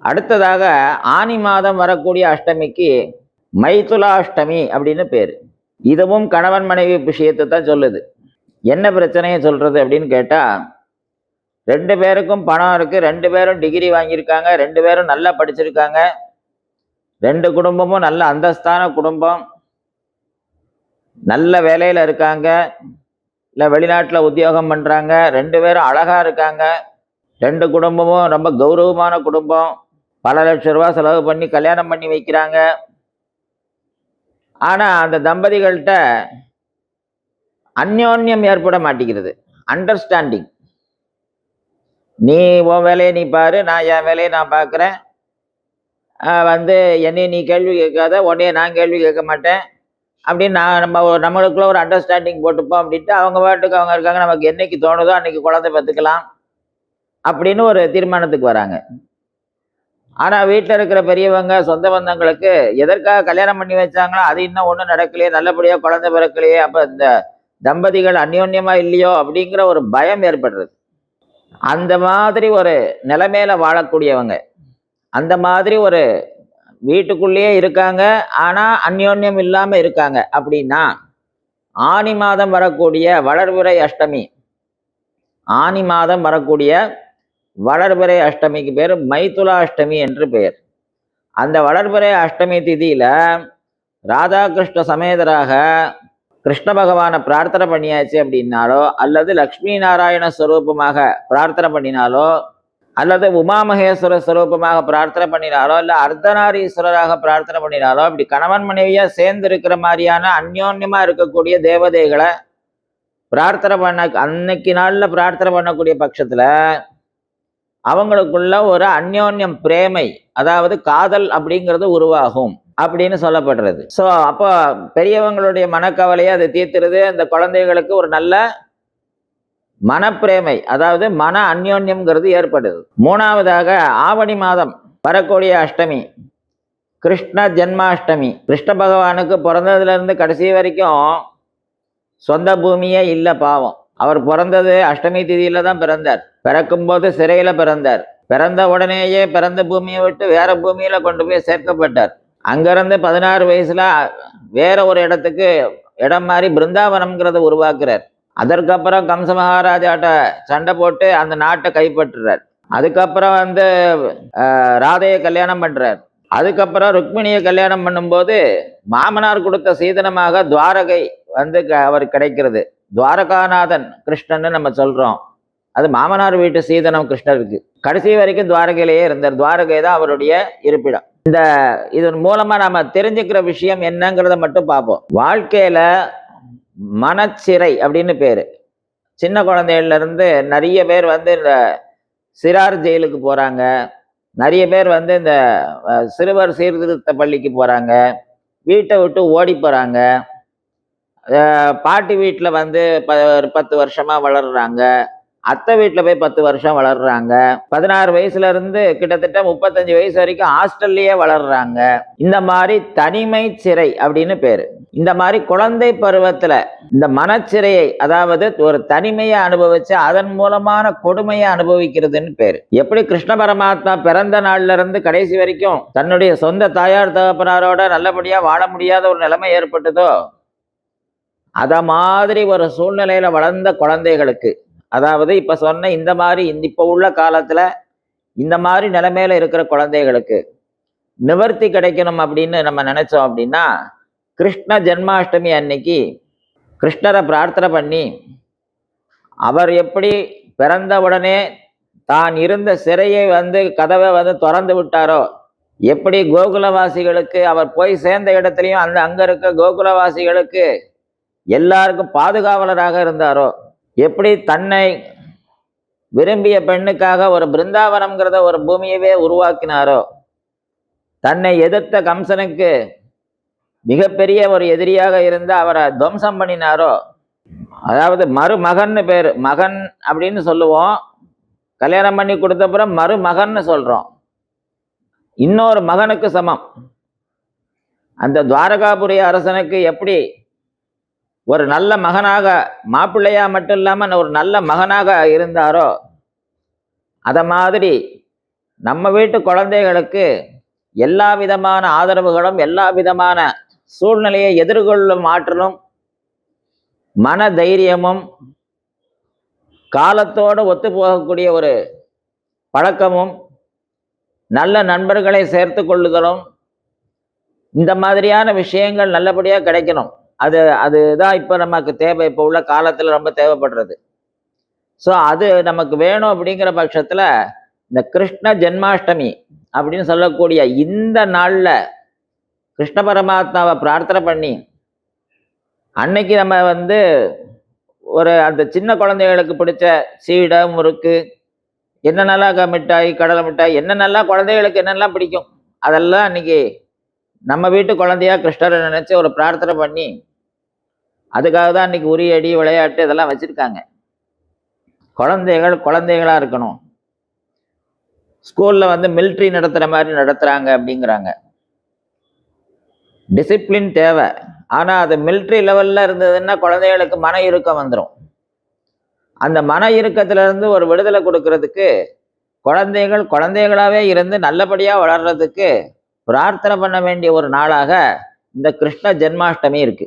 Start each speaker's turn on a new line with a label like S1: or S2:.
S1: அடுத்ததாக ஆனி மாதம் வரக்கூடிய அஷ்டமிக்கு மைதுலாஷ்டமி அப்படின்னு பேர். இதுவும் கணவன் மனைவி விஷயத்தை தான் சொல்லுது. என்ன பிரச்சனையை சொல்றது அப்படின்னு கேட்டா, 2 பேருக்கும் பணம் இருக்கு, 2 பேரும் டிகிரி வாங்கியிருக்காங்க, 2 பேரும் நல்லா படிச்சிருக்காங்க, 2 குடும்பமும் நல்ல அந்தஸ்தான குடும்பம், நல்ல வேலையில இருக்காங்க, இல்லை வெளிநாட்டில் உத்தியோகம் பண்றாங்க, 2 பேரும் அழகா இருக்காங்க, 2 குடும்பமும் ரொம்ப கௌரவமான குடும்பம், பல லட்சம் ரூபாய் செலவு பண்ணி கல்யாணம் பண்ணி வைக்கிறாங்க. ஆனா அந்த தம்பதிகள்கிட்ட அந்யோன்யம் ஏற்பட மாட்டேங்கிறது, அண்டர்ஸ்டாண்டிங். நீ உன் வேலையை நீ பாரு, நான் என் வேலையை நான் பார்க்குறேன், என்னை நீ கேள்வி கேட்காத, உன்னைய நான் கேள்வி கேட்க மாட்டேன் அப்படின்னு நம்மளுக்குள்ள ஒரு அண்டர்ஸ்டாண்டிங் போட்டுப்போம் அப்படின்ட்டு அவங்க பாட்டுக்கு அவங்க இருக்காங்க. நமக்கு என்னைக்கு தோணுதோ அன்னைக்கு குழந்தை பெற்றுக்கலாம் அப்படின்னு ஒரு தீர்மானத்துக்கு வராங்க. ஆனால் வீட்டில் இருக்கிற பெரியவங்க சொந்த பந்தங்களுக்கு எதற்காக கல்யாணம் பண்ணி வச்சாங்களோ அது இன்னும் ஒன்றும் நடக்கலையே, நல்லபடியாக குழந்தை பிறக்கலையே, அப்போ இந்த தம்பதிகள் அந்யோன்யமா இல்லையோ அப்படிங்கிற ஒரு பயம் ஏற்படுறது. அந்த மாதிரி ஒரு நிலைமையில வாழக்கூடியவங்க, அந்த மாதிரி ஒரு வீட்டுக்குள்ளேயே இருக்காங்க, ஆனா அந்யோன்யம் இல்லாம இருக்காங்க அப்படின்னா, ஆனி மாதம் வரக்கூடிய வளர்பிறை அஷ்டமி, ஆனி மாதம் வரக்கூடிய வளர்பிறை அஷ்டமிக்கு பேர் மைதுலாஷ்டமி என்று பெயர். அந்த வளர்பிறை அஷ்டமி திதியில ராதாகிருஷ்ண சமேதராக கிருஷ்ண பகவானை பிரார்த்தனை பண்ணியாச்சு அப்படின்னாலோ, அல்லது லக்ஷ்மி நாராயண ஸ்வரூபமாக பிரார்த்தனை பண்ணினாலோ, அல்லது உமாமகேஸ்வர ஸ்வரூபமாக பிரார்த்தனை பண்ணினாலோ, இல்லை அர்த்தநாரீஸ்வரராக பிரார்த்தனை பண்ணினாலோ, இப்படி கணவன் மனைவியா சேர்ந்து இருக்கிற மாதிரியான அந்யோன்யமா இருக்கக்கூடிய தேவதைகளை பிரார்த்தனை பண்ண அன்னைக்கு நாள்ல பிரார்த்தனை பண்ணக்கூடிய பட்சத்துல அவங்களுக்குள்ள ஒரு அந்யோன்யம் பிரேமை, அதாவது காதல் அப்படிங்கிறது உருவாகும் அப்படின்னு சொல்லப்படுறது. ஸோ அப்போ பெரியவங்களுடைய மனக்கவலையை அதை தீர்த்துறது, அந்த குழந்தைகளுக்கு ஒரு நல்ல மனப்பிரேமை, அதாவது மன அந்யோன்யம்ங்கிறது ஏற்படுது. 3வதாக ஆவணி மாதம் வரக்கூடிய அஷ்டமி கிருஷ்ண ஜென்மாஷ்டமி. கிருஷ்ண பகவானுக்கு பிறந்ததுல இருந்து கடைசி வரைக்கும் சொந்த பூமியே இல்லை, பாவம். அவர் பிறந்தது அஷ்டமி திதியில தான் பிறந்தார். பிறக்கும்போது சிறையில பிறந்தார். பிறந்த உடனேயே பிறந்த பூமியை விட்டு வேற பூமியில கொண்டு போய் சேர்க்கப்பட்டார். அங்கிருந்து 16 வயசுல வேற ஒரு இடத்துக்கு இடம் மாறி பிருந்தாவனம்ங்கிறத உருவாக்குறார். அதற்கப்புறம் கம்ச மகாராஜாட்ட சண்டை போட்டு அந்த நாட்டை கைப்பற்றுறார். அதுக்கப்புறம் ராதையை கல்யாணம் பண்றார். அதுக்கப்புறம் ருக்மிணியை கல்யாணம் பண்ணும்போது மாமனார் கொடுத்த சீதனமாக துவாரகை அவர் கிடைக்கிறது. துவாரகாநாதன் கிருஷ்ணன்னு நம்ம சொல்றோம். அது மாமனார் வீட்டு சீதனம் கிருஷ்ணருக்கு. கடைசி வரைக்கும் துவாரகையிலேயே இருந்தார். துவாரகை தான் அவருடைய இருப்பிடம். இதன் மூலமா நாம தெரிஞ்சுக்கிற விஷயம் என்னங்கிறத மட்டும் பார்ப்போம். வாழ்க்கையில மனச்சிறை அப்படின்னு பேரு. சின்ன குழந்தைகள்ல இருந்து நிறைய பேர் இந்த சிறார் ஜெயிலுக்கு போறாங்க, நிறைய பேர் இந்த சிறுவர் சீர்திருத்த பள்ளிக்கு போறாங்க, வீட்டை விட்டு ஓடி போறாங்க, பாட்டி வீட்டில் 10 வருஷமா வளர்றாங்க, அத்தை வீட்டில் போய் 10 வருஷம் வளர்றாங்க, 16 வயசுல இருந்து கிட்டத்தட்ட 35 வயசு வரைக்கும் ஹாஸ்டல்லையே வளர்றாங்க. இந்த மாதிரி தனிமை சிறை அப்படின்னு பேரு. இந்த மாதிரி குழந்தை பருவத்துல இந்த மனச்சிறையை, அதாவது ஒரு தனிமையை அனுபவிச்சு அதன் மூலமான கொடுமையை அனுபவிக்கிறதுன்னு பேரு. எப்படி கிருஷ்ண பரமாத்மா பிறந்த நாள்ல இருந்து கடைசி வரைக்கும் தன்னுடைய சொந்த தாயார் தகப்பனாரோட நல்லபடியா வாழ முடியாத ஒரு நிலைமை ஏற்பட்டதோ, அத மாதிரி ஒரு சூழ்நிலையில வளர்ந்த குழந்தைகளுக்கு, அதாவது இப்ப சொன்ன இந்த மாதிரி இப்ப உள்ள காலத்துல இந்த மாதிரி நிலைமையில இருக்கிற குழந்தைகளுக்கு நிவர்த்தி கிடைக்கணும் அப்படின்னு நம்ம நினைச்சோம் அப்படின்னா, கிருஷ்ண ஜென்மாஷ்டமி அன்னைக்கு கிருஷ்ணரை பிரார்த்தனை பண்ணி, அவர் எப்படி பிறந்த உடனே தான் இருந்த சிறையை கதவை திறந்து விட்டாரோ, எப்படி கோகுலவாசிகளுக்கு அவர் போய் சேர்ந்த இடத்துலையும் அங்க இருக்க கோகுலவாசிகளுக்கு எல்லாருக்கும் பாதுகாவலராக இருந்தாரோ, எப்படி தன்னை விரும்பிய பெண்ணுக்காக ஒரு பிருந்தாவனம்ங்கிறத ஒரு பூமியவே உருவாக்கினாரோ, தன்னை எதிர்த்த கம்சனுக்கு மிகப்பெரிய ஒரு எதிரியாக இருந்து அவரை துவம்சம் பண்ணினாரோ, அதாவது மருமகன்னு பேரு. மகன் அப்படின்னு சொல்லுவோம், கல்யாணம் பண்ணி கொடுத்தப்புறம் மருமகன்னு சொல்றோம். இன்னொரு மகனுக்கு சமம். அந்த துவாரகாபுரி அரசனுக்கு எப்படி ஒரு நல்ல மகனாக, மாப்பிள்ளையா மட்டும் இல்லாம ஒரு நல்ல மகனாக இருந்தாரோ, அத மாதிரி நம்ம வீட்டு குழந்தைகளுக்கு எல்லா விதமான ஆதரவுகளும் எல்லா விதமான சூழ்நிலையை எதிர்கொள்ளும் ஆற்றலும் மன தைரியமும் காலத்தோடு ஒத்து போகக்கூடிய ஒரு பழக்கமும் நல்ல நண்பர்களை சேர்த்து கொள்ளுதலும் இந்த மாதிரியான விஷயங்கள் நல்லபடியாக கிடைக்கணும். அதுதான் இப்போ நமக்கு தேவை, இப்போ உள்ள காலத்தில் ரொம்ப தேவைப்படுறது. ஸோ அது நமக்கு வேணும். அப்படிங்கிற பட்சத்தில் இந்த கிருஷ்ண ஜென்மாஷ்டமி அப்படின்னு சொல்லக்கூடிய இந்த நாளில் கிருஷ்ண பரமாத்மாவை பிரார்த்தனை பண்ணி அன்னைக்கு நம்ம ஒரு அந்த சின்ன குழந்தைகளுக்கு பிடிச்ச சீடை முறுக்கு என்னென்னலாம் மிட்டாய் கடலை மிட்டாய் என்னென்னலாம் குழந்தைகளுக்கு என்னென்னலாம் பிடிக்கும் அதெல்லாம் அன்னைக்கு நம்ம வீட்டு குழந்தையா கிருஷ்ணரை நினைச்சு ஒரு பிரார்த்தனை பண்ணி அதுக்காக தான் அன்னைக்கு உரியடி விளையாட்டு இதெல்லாம் வச்சிருக்காங்க. குழந்தைகள் குழந்தைகளா இருக்கணும். ஸ்கூல்ல மிலிட்ரி நடத்துற மாதிரி நடத்துறாங்க அப்படிங்கிறாங்க. டிசிப்ளின் தேவை. ஆனா அது மிலிட்ரி லெவல்ல இருந்ததுன்னா குழந்தைகளுக்கு மன இறுக்கம் வந்துடும். அந்த மன இறுக்கத்துல இருந்து ஒரு விடுதலை கொடுக்கறதுக்கு குழந்தைகள் குழந்தைகளாவே இருந்து நல்லபடியா வளர்றதுக்கு பிரார்த்தனை பண்ண வேண்டிய ஒரு நாளாக இந்த கிருஷ்ண ஜென்மாஷ்டமி இருக்கு.